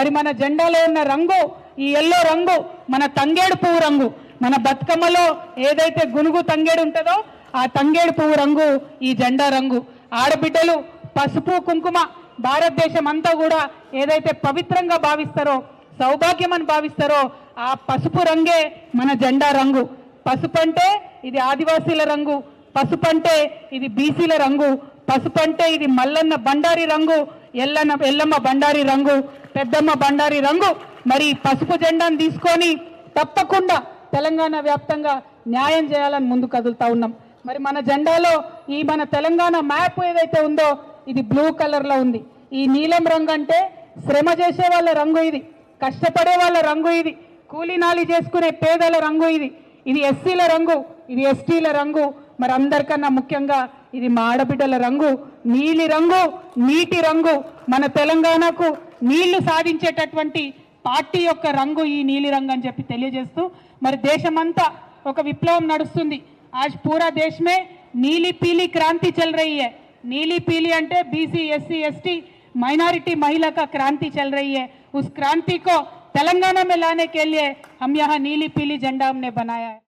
మరి మన జెండాలో ఉన్న రంగు ఈ ఎల్లో రంగు మన తంగేడు పువ్వు రంగు. మన బతుకమ్మలో ఏదైతే గునుగు తంగేడు ఉంటుందో ఆ తంగేడు పువ్వు రంగు ఈ జెండా రంగు. ఆడబిడ్డలు పసుపు కుంకుమ భారతదేశం అంతా కూడా ఏదైతే పవిత్రంగా భావిస్తారో, సౌభాగ్యం అని భావిస్తారో ఆ పసుపు రంగే మన జెండా రంగు. పసుపు అంటే ఇది ఆదివాసీల రంగు, పసుపు అంటే ఇది బీసీల రంగు, పసుపు అంటే ఇది మల్లన్న బండారి రంగు, ఎల్లమ్మ బండారి రంగు, పెద్దమ్మ బండారి రంగు. మరి పసుపు జెండాను తీసుకొని తప్పకుండా తెలంగాణ వ్యాప్తంగా న్యాయం చేయాలని ముందు కదులుతా ఉన్నాం. మరి మన జెండాలో ఈ మన తెలంగాణ మ్యాప్ ఏదైతే ఉందో ఇది బ్లూ కలర్లో ఉంది. ఈ నీలం రంగు అంటే శ్రమ చేసే వాళ్ళ రంగు, ఇది కష్టపడే వాళ్ళ రంగు, ఇది కూలీనాలి చేసుకునే పేదల రంగు, ఇది ఎస్సీల రంగు, ఇది ఎస్టీల రంగు. మరి అందరికన్నా ముఖ్యంగా ఇది మా ఆడబిడ్డల రంగు, నీలి రంగు, నీటి రంగు. మన తెలంగాణకు నీళ్లు సాధించేటటువంటి పార్టీ యొక్క రంగు ఈ నీలి రంగు అని చెప్పి తెలియజేస్తూ మరి దేశమంతా ఒక విప్లవం నడుస్తుంది. आज पूरा देश में नीली पीली क्रांति चल रही है. नीली पीली अंटे बीसी एससी एसटी माइनॉरिटी महिला का क्रांति चल रही है. उस क्रांति को तेलंगाना में लाने के लिए हम यहाँ नीली पीली झंडा हमने बनाया है.